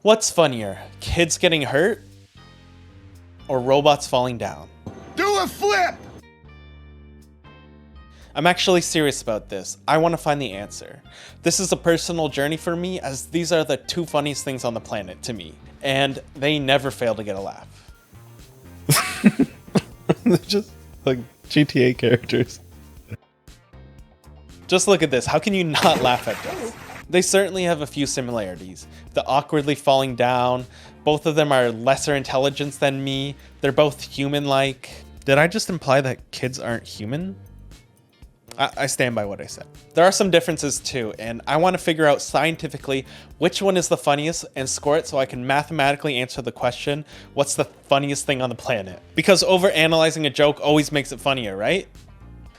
What's funnier, kids getting hurt or robots falling down? Do a flip! I'm actually serious about this. I want to find the answer. This is a personal journey for me, as these are the two funniest things on the planet to me, and they never fail to get a laugh. They're just like GTA characters. Just look at this. How can you not laugh at this? They certainly have a few similarities. The awkwardly falling down, both of them are lesser intelligence than me. They're both human-like. Did I just imply that kids aren't human? I stand by what I said. There are some differences too, and I want to figure out scientifically which one is the funniest and score it so I can mathematically answer the question, what's the funniest thing on the planet? Because overanalyzing a joke always makes it funnier, right?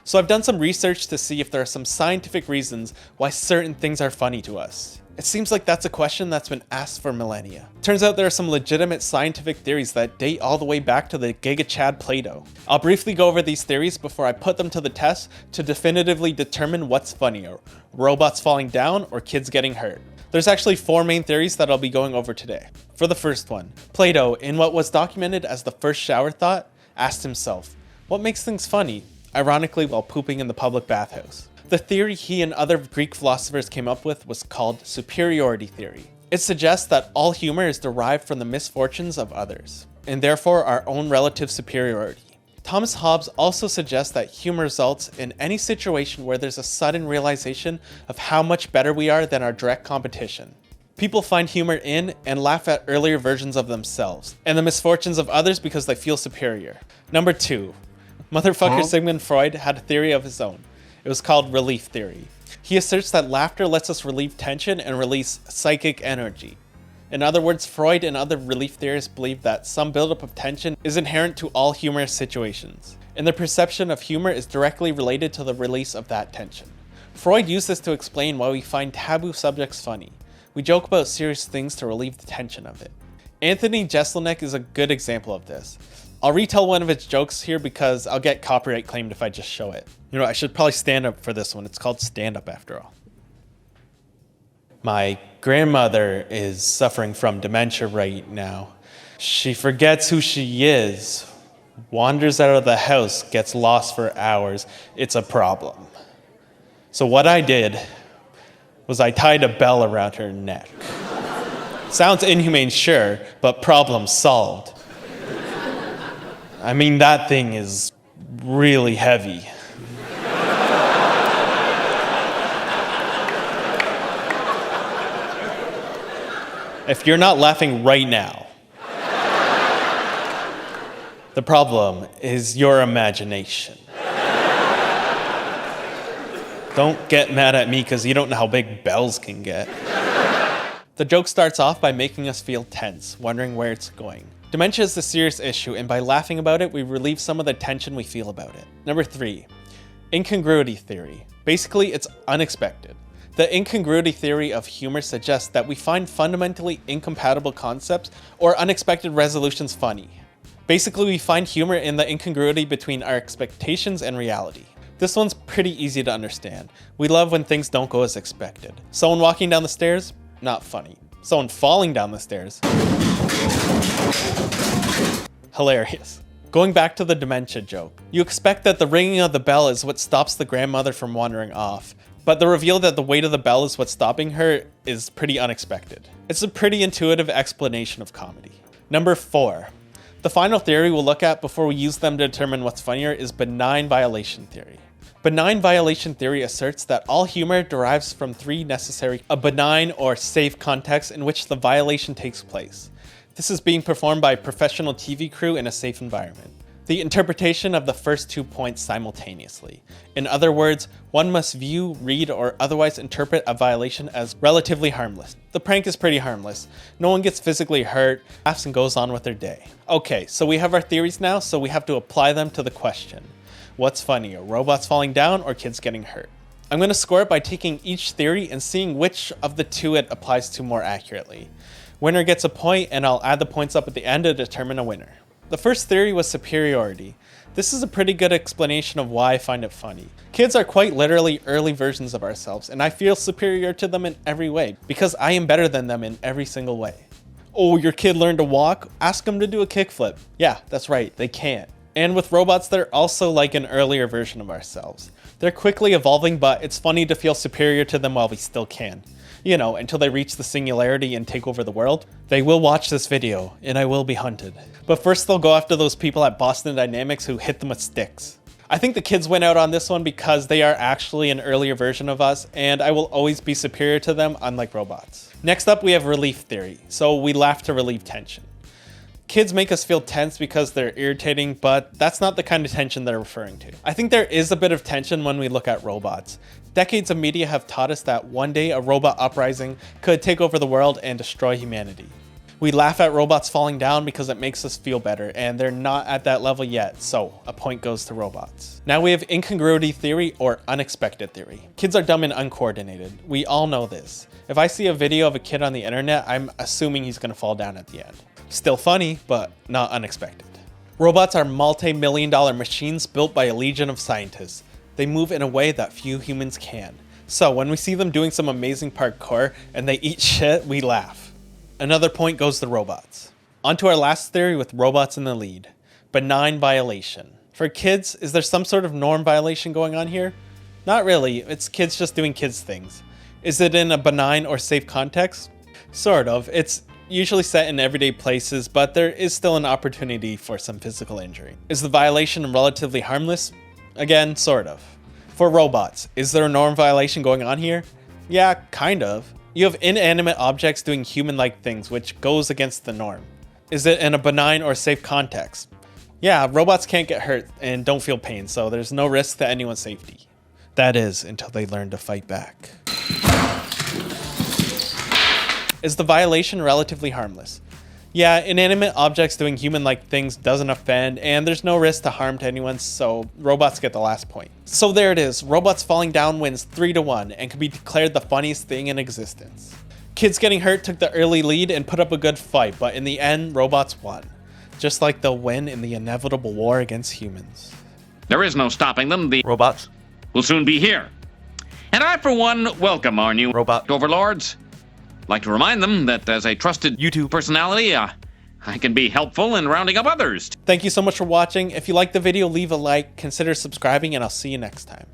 So I've done some research to see if there are some scientific reasons why certain things are funny to us. It seems like that's a question that's been asked for millennia. Turns out there are some legitimate scientific theories that date all the way back to the Giga Chad Plato. I'll briefly go over these theories before I put them to the test to definitively determine what's funnier, robots falling down or kids getting hurt. There's actually 4 main theories that I'll be going over today. For the first one, Plato, in what was documented as the first shower thought, asked himself, what makes things funny? Ironically, while pooping in the public bathhouse. The theory he and other Greek philosophers came up with was called superiority theory. It suggests that all humor is derived from the misfortunes of others, and therefore our own relative superiority. Thomas Hobbes also suggests that humor results in any situation where there's a sudden realization of how much better we are than our direct competition. People find humor in and laugh at earlier versions of themselves, and the misfortunes of others because they feel superior. Number 2. Motherfucker Sigmund Freud had a theory of his own. It was called relief theory. He asserts that laughter lets us relieve tension and release psychic energy. In other words, Freud and other relief theorists believe that some buildup of tension is inherent to all humorous situations, and their perception of humor is directly related to the release of that tension. Freud used this to explain why we find taboo subjects funny. We joke about serious things to relieve the tension of it. Anthony Jeselnik is a good example of this. I'll retell one of its jokes here because I'll get copyright claimed if I just show it. You know, I should probably stand up for this one. It's called Stand Up after all. My grandmother is suffering from dementia right now. She forgets who she is, wanders out of the house, gets lost for hours. It's a problem. So what I did was I tied a bell around her neck. Sounds inhumane, sure, but problem solved. I mean, that thing is really heavy. If you're not laughing right now, the problem is your imagination. Don't get mad at me because you don't know how big bells can get. The joke starts off by making us feel tense, wondering where it's going. Dementia is a serious issue, and by laughing about it, we relieve some of the tension we feel about it. Number 3, incongruity theory. Basically, it's unexpected. The incongruity theory of humor suggests that we find fundamentally incompatible concepts or unexpected resolutions funny. Basically, we find humor in the incongruity between our expectations and reality. This one's pretty easy to understand. We love when things don't go as expected. Someone walking down the stairs, not funny. Someone falling down the stairs, hilarious. Going back to the dementia joke, you expect that the ringing of the bell is what stops the grandmother from wandering off, but the reveal that the weight of the bell is what's stopping her is pretty unexpected. It's a pretty intuitive explanation of comedy. Number 4. The final theory we'll look at before we use them to determine what's funnier is benign violation theory. Benign violation theory asserts that all humor derives from 3 necessary, a benign or safe context in which the violation takes place. This is being performed by a professional TV crew in a safe environment. The interpretation of the first 2 points simultaneously. In other words, one must view, read, or otherwise interpret a violation as relatively harmless. The prank is pretty harmless. No one gets physically hurt, laughs and goes on with their day. Okay, so we have our theories now, so we have to apply them to the question. What's funnier, robots falling down or kids getting hurt? I'm going to score it by taking each theory and seeing which of the 2 it applies to more accurately. Winner gets a point, and I'll add the points up at the end to determine a winner. The first theory was superiority. This is a pretty good explanation of why I find it funny. Kids are quite literally early versions of ourselves, and I feel superior to them in every way, because I am better than them in every single way. Oh, your kid learned to walk? Ask them to do a kickflip. Yeah, that's right, they can't. And with robots, they're also like an earlier version of ourselves. They're quickly evolving, but it's funny to feel superior to them while we still can. You know, until they reach the singularity and take over the world. They will watch this video, and I will be hunted. But first they'll go after those people at Boston Dynamics who hit them with sticks. I think the kids went out on this one because they are actually an earlier version of us, and I will always be superior to them, unlike robots. Next up, we have relief theory. So we laugh to relieve tension. Kids make us feel tense because they're irritating, but that's not the kind of tension they're referring to. I think there is a bit of tension when we look at robots. Decades of media have taught us that one day a robot uprising could take over the world and destroy humanity. We laugh at robots falling down because it makes us feel better, and they're not at that level yet, so a point goes to robots. Now we have incongruity theory or unexpected theory. Kids are dumb and uncoordinated. We all know this. If I see a video of a kid on the internet, I'm assuming he's gonna fall down at the end. Still funny, but not unexpected. Robots are multi-million-dollar machines built by a legion of scientists. They move in a way that few humans can. So when we see them doing some amazing parkour and they eat shit, we laugh. Another point goes to robots. On to our last theory with robots in the lead. Benign violation. For kids, is there some sort of norm violation going on here? Not really, it's kids just doing kids things. Is it in a benign or safe context? Sort of. It's usually set in everyday places, but there is still an opportunity for some physical injury. Is the violation relatively harmless? Again, sort of. For robots, is there a norm violation going on here? Yeah, kind of. You have inanimate objects doing human-like things, which goes against the norm. Is it in a benign or safe context? Yeah, robots can't get hurt and don't feel pain, so there's no risk to anyone's safety. That is, until they learn to fight back. Is the violation relatively harmless? Yeah, inanimate objects doing human-like things doesn't offend, and there's no risk to harm to anyone, so robots get the last point. So there it is, robots falling down wins 3-1 and can be declared the funniest thing in existence. Kids getting hurt took the early lead and put up a good fight, but in the end, robots won. Just like they'll win in the inevitable war against humans. There is no stopping them. The Robots. will soon be here. And I, for one, welcome our new Robot. overlords. Like to remind them that as a trusted YouTube personality, I can be helpful in rounding up others. Thank you so much for watching. If you liked the video, leave a like, consider subscribing, and I'll see you next time.